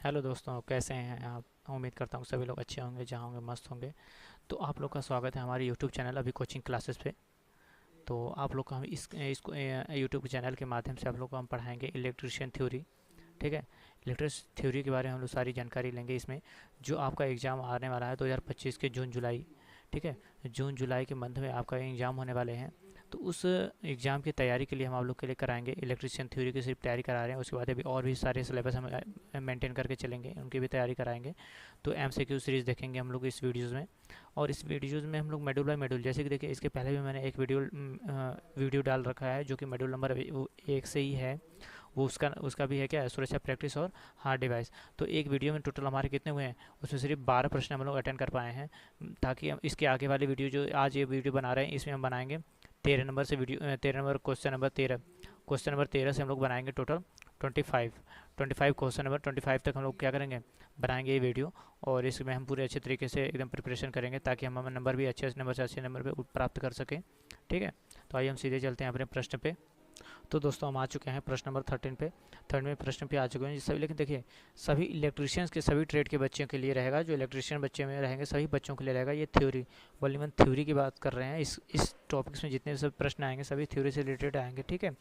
Hello दोस्तों, कैसे हैं आप। उम्मीद करता हूँ सभी लोग अच्छे होंगे, जहाँ होंगे मस्त होंगे। तो आप लोग का स्वागत है हमारे यूट्यूब चैनल अभी कोचिंग क्लासेस पे। तो आप लोग को हम इसको यूट्यूब चैनल के माध्यम से आप लोग को हम पढ़ाएंगे इलेक्ट्रिशियन थ्योरी। ठीक है। इलेक्ट्रिक थ्योरी के बारे में हम लोग सारी जानकारी लेंगे इसमें। जो आपका एग्ज़ाम आने वाला है 2025 के जून जुलाई। ठीक है। जून जुलाई के मंथ में आपका एग्ज़ाम होने वाले हैं। तो उस एग्ज़ाम की तैयारी के लिए हम आप लोग के लिए कराएंगे इलेक्ट्रिशियन थ्योरी की सिर्फ तैयारी करा रहे हैं। उसके बाद अभी और भी सारे सिलेबस हम मेंटेन करके चलेंगे, उनकी भी तैयारी कराएंगे। तो MCQ सीरीज़ देखेंगे हम लोग इस वीडियोज़ में। और इस वीडियोज़ में हम लोग मॉड्यूल बाय मॉड्यूल, जैसे कि देखिए इसके पहले भी मैंने एक वीडियो डाल रखा है जो कि मॉड्यूल नंबर 1 से ही है। वो उसका उसका भी है क्या, सुरक्षा प्रैक्टिस और हार्ड डिवाइस। तो एक वीडियो में टोटल हमारे कितने हुए हैं, उसमें सिर्फ 12 प्रश्न हम लोग अटेंड कर पाए हैं। ताकि हम इसके आगे वाली वीडियो जो आज ये वीडियो बना रहे हैं इसमें हम बनाएंगे 13 नंबर से वीडियो, 13 नंबर क्वेश्चन नंबर 13 से हम लोग बनाएंगे टोटल 25 क्वेश्चन नंबर 25 तक हम लोग क्या करेंगे, बनाएंगे ये वीडियो। और इसमें हम पूरे अच्छे तरीके से एकदम प्रिपरेशन करेंगे ताकि हम नंबर भी अच्छे नंबर से अच्छे नंबर पे प्राप्त कर सकें। ठीक है। तो आइए हम सीधे चलते हैं अपने प्रश्न पे। तो दोस्तों हम आ चुके हैं प्रश्न नंबर 13 पे। थर्ड में प्रश्न पे आ चुके हैं सभी, लेकिन देखिए सभी इलेक्ट्रिशियंस के सभी ट्रेड के बच्चों के लिए रहेगा। जो इलेक्ट्रिशियन बच्चे में रहेंगे सभी बच्चों के लिए रहेगा ये थ्योरी। वोल्यूम 1 थ्योरी की बात कर रहे हैं। इस टॉपिक्स में जितने सब प्रश्न आएंगे सभी थ्योरी से रिलेटेड आएंगे। ठीक है।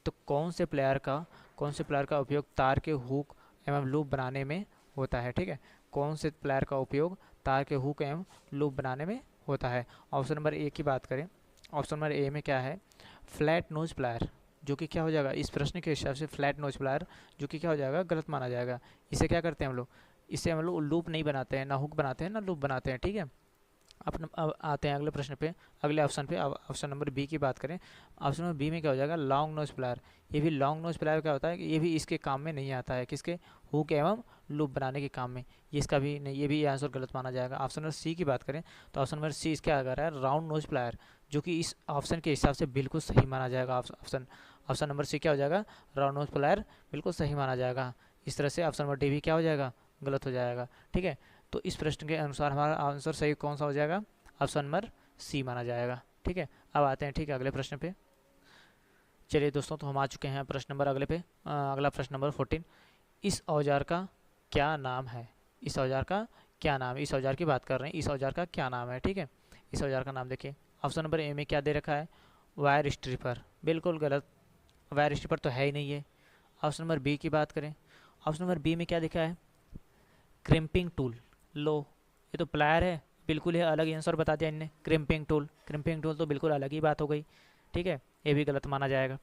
तो कौन से प्लेयर का उपयोग तार के हुक एवं लूप बनाने में होता है। ठीक है। कौन से प्लेयर का उपयोग तार के हुक एवं लूप बनाने में होता है। ऑप्शन नंबर ए की बात करें, ऑप्शन नंबर ए में क्या है, फ्लैट नोज प्लायर, जो कि क्या हो जाएगा इस प्रश्न के हिसाब से फ्लैट नोज प्लायर, जो कि क्या हो जाएगा, गलत माना जाएगा। इसे क्या करते हैं हम लोग, इसे हम लोग लूप नहीं बनाते हैं, ना हुक बनाते हैं ना लूप बनाते हैं। ठीक है। अब आते हैं अगले प्रश्न पे, अगले ऑप्शन पे। अब ऑप्शन नंबर बी की बात करें, ऑप्शन नंबर बी में क्या हो जाएगा, लॉन्ग नोज प्लायर। ये भी लॉन्ग नोज प्लायर क्या होता है कि ये भी इसके काम में नहीं आता है, किसके, हुक एवं लूप बनाने के काम में। ये इसका भी नहीं, ये भी आंसर गलत माना जाएगा। ऑप्शन नंबर सी की बात करें तो ऑप्शन नंबर सी इसका आ रहा है राउंड नोज प्लायर, जो कि इस ऑप्शन के हिसाब से बिल्कुल सही माना जाएगा। ऑप्शन ऑप्शन नंबर सी क्या हो जाएगा, राउंड नोज प्लायर बिल्कुल सही माना जाएगा। इस तरह से ऑप्शन नंबर डी भी क्या हो जाएगा, गलत हो जाएगा। ठीक है। तो इस प्रश्न के अनुसार हमारा आंसर सही कौन सा हो जाएगा, ऑप्शन नंबर सी माना जाएगा। ठीक है। अब आते हैं ठीक है अगले प्रश्न पे। चलिए दोस्तों, तो हम आ चुके हैं प्रश्न नंबर अगले पे। अगला प्रश्न नंबर 14, इस औजार का क्या नाम है। इस औजार का क्या नाम है, इस औजार की बात कर रहे हैं, इस औजार का क्या नाम है। ठीक है। इस औजार का नाम देखिए, ऑप्शन नंबर ए में क्या दे रखा है, वायर स्ट्रिपर, बिल्कुल गलत। वायर स्ट्रिपर तो है ही नहीं है। ऑप्शन नंबर बी की बात करें, ऑप्शन नंबर बी में क्या लिखा है, क्रिम्पिंग टूल। लो, ये तो प्लायर है, बिल्कुल ही अलग आंसर बता दिया इनने, क्रिम्पिंग टूल। क्रिम्पिंग टूल तो बिल्कुल अलग ही बात हो गई। ठीक है। ये भी गलत माना जाएगा।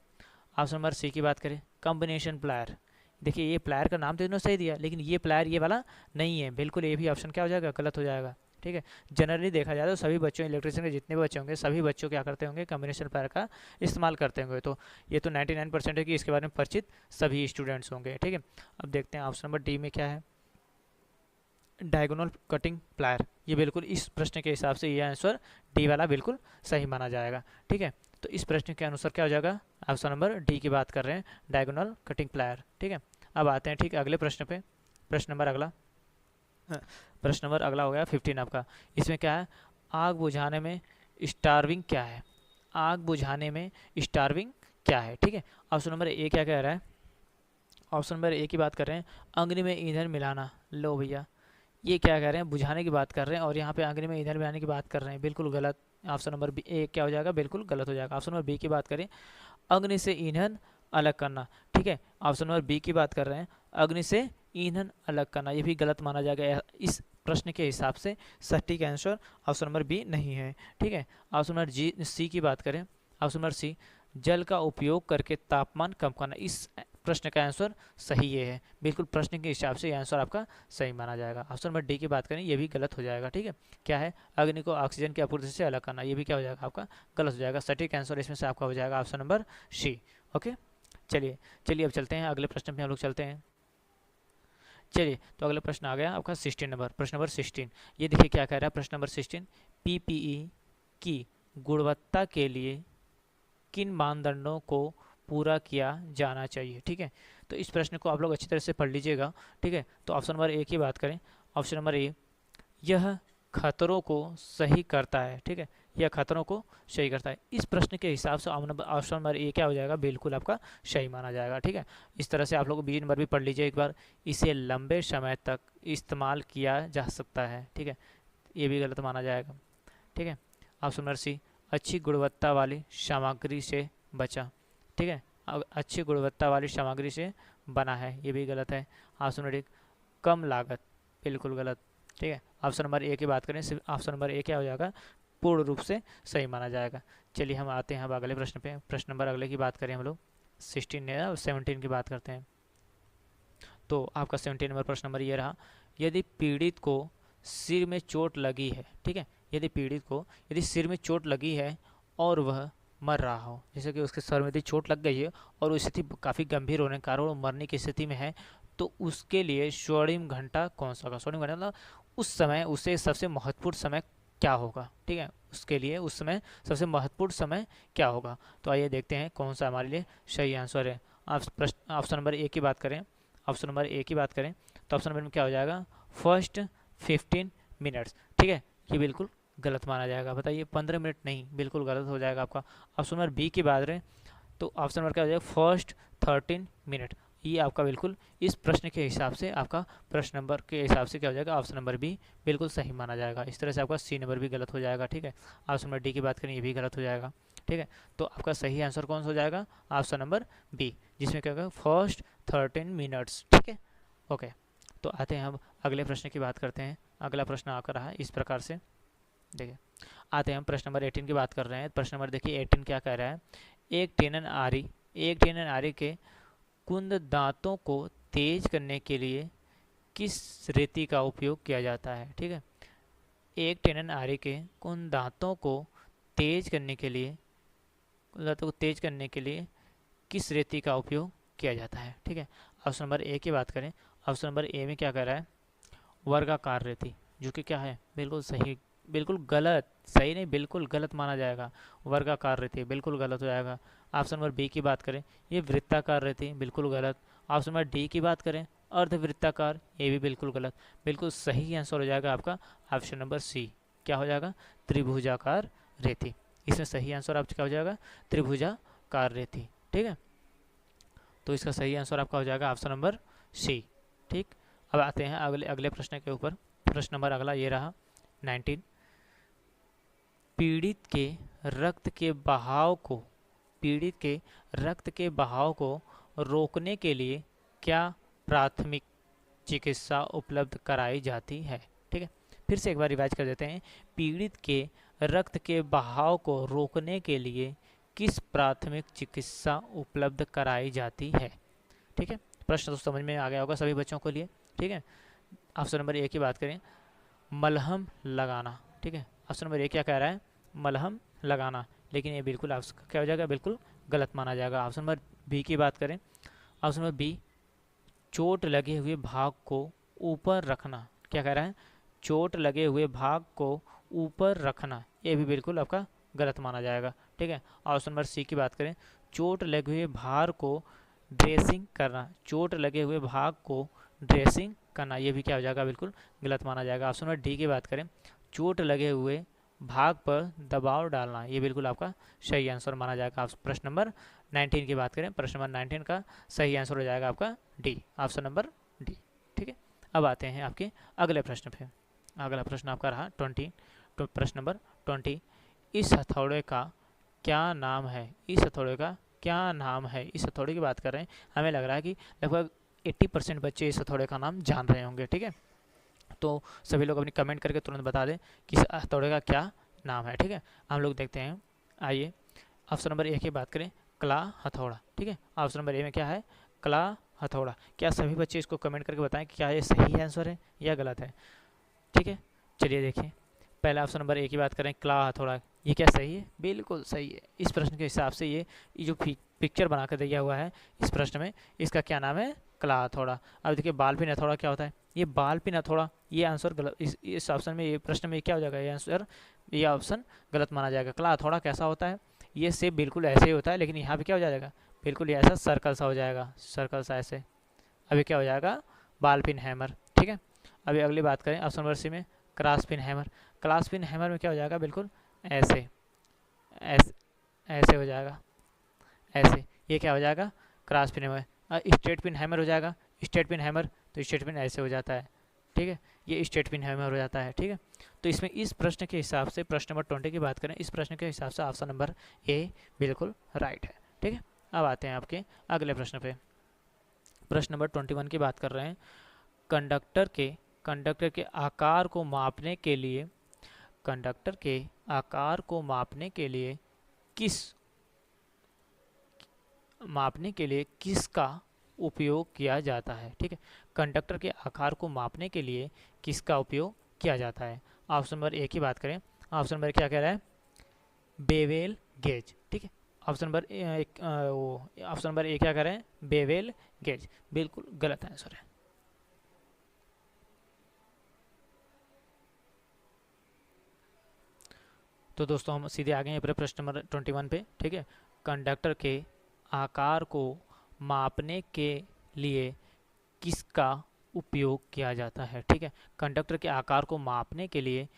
ऑप्शन नंबर सी की बात करें, कॉम्बिनेशन प्लायर। देखिए ये प्लायर का नाम तो इन्होंने सही दिया, लेकिन ये प्लायर ये वाला नहीं है, बिल्कुल ये भी ऑप्शन क्या हो जाएगा, गलत हो जाएगा। ठीक है। जनरली देखा जाए तो सभी बच्चों, इलेक्ट्रिशियन के जितने भी बच्चे होंगे सभी बच्चों क्या करते होंगे, कॉम्बिनेशन प्लायर का इस्तेमाल करते होंगे। तो ये तो 99% है कि इसके बारे में परिचित सभी स्टूडेंट्स होंगे। ठीक है। अब देखते हैं ऑप्शन नंबर डी में क्या है, डायगोनल कटिंग प्लायर। ये बिल्कुल इस प्रश्न के हिसाब से ये आंसर डी वाला बिल्कुल सही माना जाएगा। ठीक है। तो इस प्रश्न के अनुसार क्या हो जाएगा, ऑप्शन नंबर डी की बात कर रहे हैं, डायगोनल कटिंग प्लायर। ठीक है। अब आते हैं ठीक अगले प्रश्न पे। प्रश्न नंबर अगला, हाँ, प्रश्न नंबर अगला हो गया 15 आपका। इसमें क्या है, आग बुझाने में स्टार्विंग क्या है। आग बुझाने में स्टार्विंग क्या है। ठीक है। ऑप्शन नंबर ए क्या कह रहा है, ऑप्शन नंबर ए की बात कर रहे हैं, अग्नि में ईंधन मिलाना। लो भैया, ये क्या कह रहे हैं, बुझाने की बात कर रहे हैं और यहाँ पे अग्नि में ईंधन मिलाने की बात कर रहे हैं, बिल्कुल गलत। ऑप्शन नंबर बी ए क्या हो जाएगा, बिल्कुल गलत हो जाएगा। ऑप्शन नंबर बी की बात करें, अग्नि से ईंधन अलग करना। ठीक है। ऑप्शन नंबर बी की बात कर रहे हैं, अग्नि से ईंधन अलग करना, ये भी गलत माना जाएगा। इस प्रश्न के हिसाब से सटीक आंसर ऑप्शन नंबर बी नहीं है। ठीक है। ऑप्शन नंबर जी सी की बात करें, ऑप्शन नंबर सी, जल का उपयोग करके तापमान कम करना। इस प्रश्न का आंसर सही ये है, बिल्कुल प्रश्न के हिसाब से ये आंसर आपका सही माना जाएगा। ऑप्शन नंबर डी की बात करें, ये भी गलत हो जाएगा। ठीक है। क्या है, अग्नि को ऑक्सीजन की आपूर्ति से अलग करना, ये भी क्या हो जाएगा आपका, गलत हो जाएगा। सटीक आंसर इसमें से आपका हो जाएगा ऑप्शन नंबर सी। ओके। चलिए चलिए अब चलते हैं अगले प्रश्न पे, हम लोग चलते हैं। चलिए, तो अगला प्रश्न आ गया आपका 16 नंबर, प्रश्न नंबर 16। ये देखिए क्या कह रहा है प्रश्न नंबर 16, पीपीई की गुणवत्ता के लिए किन मानदंडों को पूरा किया जाना चाहिए। ठीक है। तो इस प्रश्न को आप लोग अच्छी तरह से पढ़ लीजिएगा। ठीक है। तो ऑप्शन नंबर ए की बात करें, ऑप्शन नंबर ए, यह खतरों को सही करता है, ठीक है, यह खतरों को सही करता है। इस प्रश्न के हिसाब से ऑप्शन नंबर ए क्या हो जाएगा, बिल्कुल आपका सही माना जाएगा, ठीक है। इस तरह से आप लोग 20 नंबर भी पढ़ लीजिए एक बार। इसे लंबे समय तक इस्तेमाल किया जा सकता है, ठीक है, ये भी गलत माना जाएगा, ठीक है। ऑप्शन नंबर सी, अच्छी गुणवत्ता वाली सामग्री से बचा, ठीक है, अच्छी गुणवत्ता वाली सामग्री से बना है, ये भी गलत है। ऑप्शन नंबर एक, कम लागत, बिल्कुल गलत, ठीक है। ऑप्शन नंबर ए की बात करें, ऑप्शन नंबर ए क्या हो जाएगा, पूर्ण रूप से सही माना जाएगा। चलिए हम आते हैं अब अगले प्रश्न पे। प्रश्न नंबर अगले की बात करें हम लोग 16 या 17 की बात करते हैं। तो आपका 17 नंबर प्रश्न नंबर ये रहा, यदि पीड़ित को सिर में चोट लगी है, ठीक है, यदि सिर में चोट लगी है और वह मर रहा हो, जैसे कि उसके सर में यदि चोट लग गई है और स्थिति काफ़ी गंभीर होने के कारण वो मरने की स्थिति में है, तो उसके लिए स्वर्णिम घंटा कौन सा होगा। स्वर्णिम घंटा मतलब उस समय उसे सबसे महत्वपूर्ण समय क्या होगा, ठीक है, उसके लिए उस समय सबसे महत्वपूर्ण समय क्या होगा। तो आइए देखते हैं कौन सा हमारे लिए सही आंसर है। ऑप्शन नंबर ए की बात करें, ऑप्शन नंबर ए की बात करें तो ऑप्शन नंबर में क्या हो जाएगा, फर्स्ट 15 मिनट्स, ठीक है, ये बिल्कुल गलत माना जाएगा। बताइए 15 मिनट नहीं, बिल्कुल गलत हो जाएगा आपका। ऑप्शन नंबर बी की बात करें तो ऑप्शन नंबर क्या हो जाएगा, फर्स्ट 13 मिनट, ये आपका बिल्कुल इस प्रश्न के हिसाब से, आपका प्रश्न नंबर के हिसाब से क्या हो जाएगा, ऑप्शन नंबर बी बिल्कुल सही माना जाएगा। इस तरह से आपका सी नंबर भी गलत हो जाएगा, ठीक है। ऑप्शन नंबर डी की बात करें, ये भी गलत हो जाएगा, ठीक है। तो आपका सही आंसर कौन सा हो जाएगा, ऑप्शन नंबर बी, जिसमें क्या होगा, फर्स्ट 13 मिनट्स, ठीक है, ओके। तो आते हैं हम अगले प्रश्न की बात करते हैं। अगला प्रश्न आकर रहा है इस प्रकार से, देखिए आते हैं हम प्रश्न नंबर 18 की बात कर रहे हैं। प्रश्न नंबर देखिए 18 क्या कह रहा है, एक टेनन आरी के कुंद दांतों को तेज करने के लिए किस रेती का उपयोग किया जाता है, ठीक है। एक टेनन आरी के कुंद दांतों को तेज करने के लिए किस रेती का उपयोग किया जाता है, ठीक है। ऑप्शन नंबर ए की बात करें, ऑप्शन नंबर ए में क्या कह रहा है, वर्गाकार रेती, जो कि क्या है, बिल्कुल सही, बिल्कुल गलत, सही नहीं बिल्कुल गलत माना जाएगा। वर्गाकार रेती बिल्कुल गलत हो जाएगा। ऑप्शन नंबर बी की बात करें, ये वृत्ताकार रेती, बिल्कुल गलत। ऑप्शन नंबर डी की बात करें, अर्धवृत्ताकार, ये भी बिल्कुल गलत। बिल्कुल सही आंसर हो जाएगा आपका ऑप्शन नंबर सी, क्या हो जाएगा, त्रिभुजाकार रेती। इसमें सही आंसर आपका क्या हो जाएगा, त्रिभुजाकार रेती, ठीक है। तो इसका सही आंसर आपका हो जाएगा ऑप्शन नंबर सी, ठीक। अब आते हैं अगले प्रश्न के ऊपर। प्रश्न नंबर अगला ये रहा 19, पीड़ित के रक्त के बहाव को रोकने के लिए क्या प्राथमिक चिकित्सा उपलब्ध कराई जाती है, ठीक है। फिर से एक बार रिवाइज कर देते हैं, पीड़ित के रक्त के बहाव को रोकने के लिए किस प्राथमिक चिकित्सा उपलब्ध कराई जाती है, ठीक है। प्रश्न तो समझ में आ गया होगा सभी बच्चों के लिए, ठीक है। ऑप्शन नंबर ए की बात करें, मलहम लगाना, ठीक है। ऑप्शन नंबर ए क्या कह रहा है, मलहम लगाना, लेकिन ये बिल्कुल आपका क्या हो जाएगा, बिल्कुल गलत माना जाएगा। ऑप्शन नंबर बी की बात करें, ऑप्शन नंबर बी, चोट लगे हुए भाग को ऊपर रखना, क्या कह रहा है, चोट लगे हुए भाग को ऊपर रखना, ये भी बिल्कुल आपका गलत माना जाएगा, ठीक है। ऑप्शन नंबर सी की बात करें, चोट लगे हुए भाग को ड्रेसिंग करना, चोट लगे हुए भाग को ड्रेसिंग करना, ये भी क्या हो जाएगा, बिल्कुल गलत माना जाएगा। ऑप्शन नंबर डी की बात करें, चोट लगे हुए भाग पर दबाव डालना, ये बिल्कुल आपका सही आंसर माना जाएगा। प्रश्न नंबर 19 की बात करें, प्रश्न नंबर 19 का सही आंसर हो जाएगा आपका डी, ऑप्शन नंबर डी, ठीक है। अब आते हैं आपके अगले प्रश्न पे। अगला प्रश्न आपका रहा 20, तो प्रश्न नंबर 20, इस हथौड़े का क्या नाम है, इस हथौड़े का क्या नाम है, इस हथौड़े की बात कर रहे हैं। हमें लग रहा है कि लगभग 80% बच्चे इस हथौड़े का नाम जान रहे होंगे, ठीक है। तो सभी लोग अपनी कमेंट करके तुरंत बता दें कि इस हथौड़े का क्या नाम है, ठीक है। हम लोग देखते हैं, आइए ऑप्शन नंबर ए की बात करें, कला हथौड़ा, ठीक है। ऑप्शन नंबर ए में क्या है, कला हथौड़ा। क्या सभी बच्चे इसको कमेंट करके बताएं कि क्या ये सही आंसर है या गलत है, ठीक है। चलिए देखिए, पहला ऑप्शन नंबर ए की बात करें, कला हथौड़ा, ये क्या सही है, बिल्कुल सही है। इस प्रश्न के हिसाब से ये जो पिक्चर बना कर दिया हुआ है इस प्रश्न में, इसका क्या नाम है, कला हथौड़ा। अब देखिए बाल पिन हथौड़ा क्या होता है, ये बाल पिन हथौड़ा, ये आंसर गलत, इस ऑप्शन में, ये प्रश्न में क्या हो जाएगा, ये आंसर, ये ऑप्शन गलत माना जाएगा। कला हथौड़ा कैसा होता है, ये सेप बिल्कुल ऐसे ही होता है, लेकिन यहाँ पे क्या हो जाएगा, बिल्कुल ये ऐसा सर्कल सा हो जाएगा, सर्कल सा ऐसे। अभी क्या हो जाएगा, बाल पिन हैमर, ठीक है। अभी अगली बात करें ऑप्शन नंबर सी में, क्रासपिन हैमर। क्रासपिन हैमर में क्या हो जाएगा, बिल्कुल ऐसे ऐसे ऐसे हो जाएगा, ऐसे, ये क्या हो जाएगा, क्रासपिन हैमर। स्ट्रेट पिन हैमर हो जाएगा, स्ट्रेट पिन हैमर, तो स्ट्रेट पिन ऐसे हो जाता है, ठीक है, ये स्ट्रेट पिन हैमर हो जाता है, ठीक है। तो इसमें इस प्रश्न के हिसाब से, प्रश्न नंबर 20 की बात करें, इस प्रश्न के हिसाब से ऑप्शन नंबर ए बिल्कुल राइट है, ठीक है। अब आते हैं आपके अगले प्रश्न पे। प्रश्न नंबर 21 की बात कर रहे हैं। कंडक्टर के आकार को मापने के लिए, कंडक्टर के आकार को मापने के लिए किसका उपयोग किया जाता है, ठीक है। कंडक्टर के आकार को मापने के लिए किसका उपयोग किया जाता है। ऑप्शन नंबर ए की बात करें, ऑप्शन नंबर क्या कह रहा है, बेवेल गेज, ठीक है। Option number option number A क्या कह रहे हैं, बेवेल गेज, बिल्कुल गलत आंसर है। तो दोस्तों हम सीधे आ गए हैं प्रश्न नंबर 21 पे, ठीक है। कंडक्टर के आकार को मापने के लिए किसका उपयोग किया जाता है, ठीक है। कंडक्टर के आकार को मापने के लिए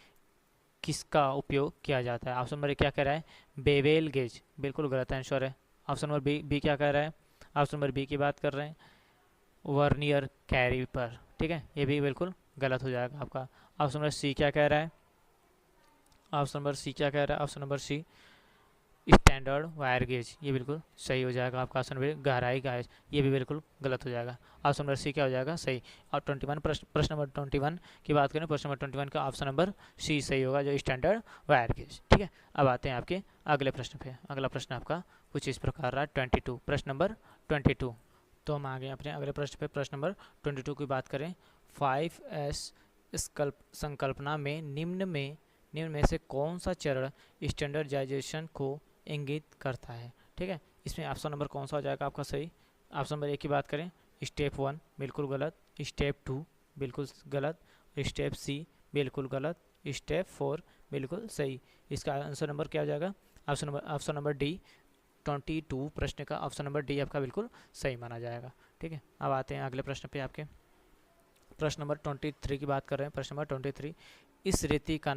किसका उपयोग किया जाता है। ऑप्शन नंबर क्या कह रहा है, बेवेल गेज, बिल्कुल गलत आंसर है। ऑप्शन नंबर बी क्या कह रहा है, ऑप्शन नंबर बी की बात कर रहे हैं, वर्नियर कैलिपर, ठीक है, ये भी बिल्कुल गलत हो जाएगा आपका। ऑप्शन नंबर सी क्या कह रहा है, ऑप्शन नंबर सी क्या कह रहा है, option number C standard wire gauge, ये बिल्कुल सही हो जाएगा आपका। ऑप्शन नंबर गहराई गाज, ये भी बिल्कुल गलत हो जाएगा। ऑप्शन नंबर सी क्या हो जाएगा, सही। और 21 प्रश्न नंबर 21 की बात करें, प्रश्न नंबर 21 का ऑप्शन नंबर सी सही होगा, जो स्टैंडर्ड वायर गेज, ठीक है। अब आते हैं आपके अगले प्रश्न पे। अगला प्रश्न आपका कुछ इस प्रकार रहा, 22, प्रश्न नंबर 22। तो हम आ गए अपने अगले प्रश्न पे। प्रश्न नंबर 22 की बात करें, 5S संकल्पना में निम्न में से कौन सा चरण स्टैंडर्डाइजेशन को इंगित करता है, ठीक है। इसमें ऑप्शन नंबर कौन सा हो जाएगा आपका सही। ऑप्शन नंबर ए की बात करें, स्टेप 1 बिल्कुल गलत, स्टेप 2 बिल्कुल गलत, स्टेप सी बिल्कुल गलत, स्टेप 4 बिल्कुल सही। इसका आंसर नंबर क्या हो जाएगा, ऑप्शन नंबर डी, 22 प्रश्न का ऑप्शन नंबर डी आपका बिल्कुल सही माना जाएगा, ठीक है। अब आते हैं अगले प्रश्न पे आपके। प्रश्न नंबर 23 की बात कर रहे हैं। प्रश्न नंबर 23, इस रेती का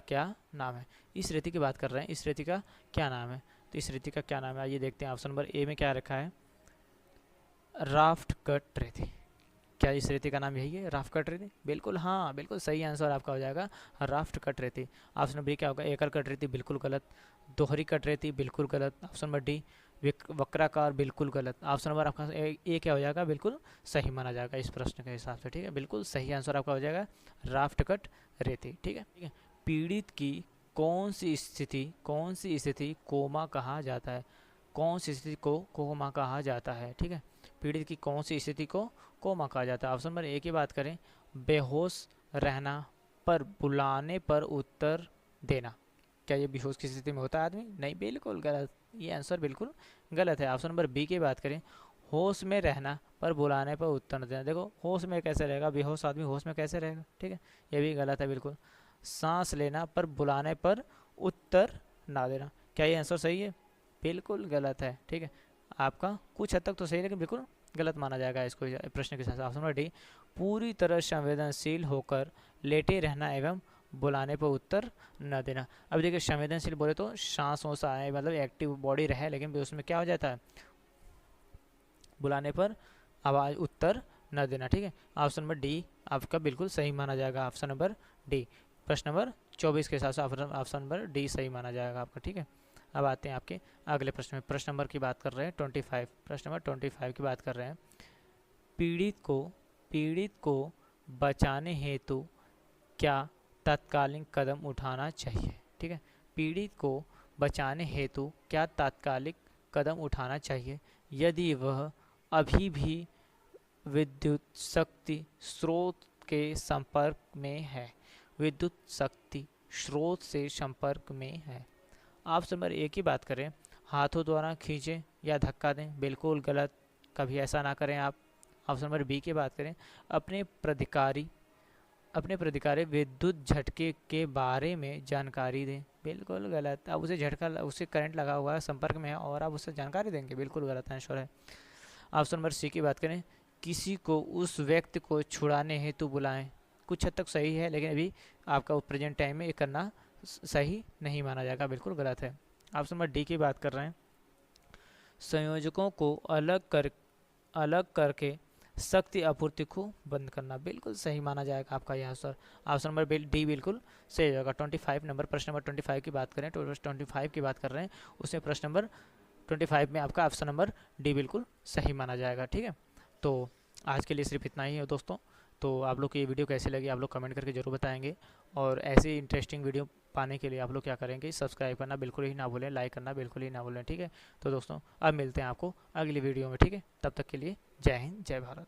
क्या नाम है। इस रेती की बात कर रहे हैं, इस रेती का क्या नाम है। तो इस रेती का क्या नाम है, आइए देखते हैं। ऑप्शन नंबर ए में क्या रखा है, राफ्ट कट रेती। क्या इस रेती का नाम यही है, राफ्ट कट रेती, बिल्कुल हाँ, बिल्कुल सही आंसर आपका हो जाएगा, राफ्ट कट रेती। ऑप्शन नंबर बी क्या होगा, एकल कट रेती, बिल्कुल गलत। दोहरी कट रेती, बिल्कुल गलत। ऑप्शन नंबर डी, वक्राकार, बिल्कुल गलत। ऑप्शन नंबर आपका ए क्या हो जाएगा, बिल्कुल सही माना जाएगा इस प्रश्न के हिसाब से, ठीक है। बिल्कुल सही आंसर आपका हो जाएगा राफ्ट कट रेती, ठीक है। पीड़ित की कौन सी स्थिति कोमा कहा जाता है, कौन सी स्थिति को कोमा कहा जाता है, ठीक है। पीड़ित की कौन सी स्थिति को कोमा कहा जाता है। ऑप्शन नंबर ए की बात करें, बेहोश रहना पर बुलाने पर उत्तर देना। क्या ये बेहोश की स्थिति में होता है आदमी, नहीं, बिल्कुल गलत, ये आंसर बिल्कुल गलत है। ऑप्शन नंबर बी की बात करें, होश में रहना पर बुलाने पर उत्तर देना। देखो होश में कैसे रहेगा, बेहोश आदमी होश में कैसे रहेगा, ठीक है, ये भी गलत है बिल्कुल। सांस लेना पर बुलाने पर उत्तर ना देना, क्या ये आंसर सही है, बिल्कुल गलत है, ठीक है। आपका कुछ हद तक तो सही है, लेकिन बिल्कुल गलत माना जाएगा इसको प्रश्न के साथ। ऑप्शन नंबर डी, पूरी तरह संवेदनशील होकर लेटे रहना एवं बुलाने पर उत्तर न देना। अब देखिए संवेदनशील बोले तो सांस वास आए, मतलब एक्टिव बॉडी रहे, लेकिन उसमें क्या हो जाता है, बुलाने पर आवाज़ उत्तर न देना, ठीक है। ऑप्शन नंबर डी आपका बिल्कुल सही माना जाएगा, ऑप्शन नंबर डी। प्रश्न नंबर 24 के हिसाब से ऑप्शन नंबर डी सही माना जाएगा आपका, ठीक है। अब आते हैं आपके अगले प्रश्न में। प्रश्न नंबर की बात कर रहे हैं 25, प्रश्न नंबर 25 की बात कर रहे हैं, पीड़ित को बचाने हेतु क्या तात्कालिक कदम उठाना चाहिए, ठीक है। पीड़ित को बचाने हेतु क्या तात्कालिक कदम उठाना चाहिए यदि वह अभी भी विद्युत शक्ति स्रोत के संपर्क में है, विद्युत शक्ति स्रोत से संपर्क में है। ऑप्शन नंबर ए की बात करें, हाथों द्वारा खींचें या धक्का दें, बिल्कुल गलत, कभी ऐसा ना करें आप। ऑप्शन नंबर बी की बात करें, अपने प्रतिकारी विद्युत झटके के बारे में जानकारी दें, बिल्कुल गलत। अब उसे करंट लगा हुआ है, संपर्क में है और आप उससे जानकारी देंगे, बिल्कुल गलत आंसर है। ऑप्शन नंबर सी की बात करें, किसी को उस व्यक्ति को छुड़ाने हेतु बुलाएं, कुछ हद तक सही है, लेकिन अभी आपका प्रेजेंट टाइम में ये करना सही नहीं माना जाएगा, बिल्कुल गलत है। ऑप्शन नंबर डी की बात कर रहे हैं, संयोजकों को अलग करके शक्ति आपूर्ति को बंद करना, बिल्कुल सही माना जाएगा आपका यह आंसर। ऑप्शन नंबर डी बिल्कुल सही होगा। 25 नंबर, प्रश्न नंबर 25 की बात करें, 25 की बात कर रहे हैं, उसमें प्रश्न नंबर 25 में आपका ऑप्शन नंबर डी बिल्कुल सही माना जाएगा। ठीक है, तो आज के लिए सिर्फ इतना ही है दोस्तों। तो आप लोग को ये वीडियो कैसी लगी आप लोग कमेंट करके ज़रूर बताएंगे, और ऐसी इंटरेस्टिंग वीडियो पाने के लिए आप लोग क्या करेंगे, सब्सक्राइब करना बिल्कुल ही ना भूलें, लाइक करना बिल्कुल ही ना भूलें। ठीक है, तो दोस्तों अब मिलते हैं आपको अगली वीडियो में। ठीक है, तब तक के लिए जय हिंद, जय भारत।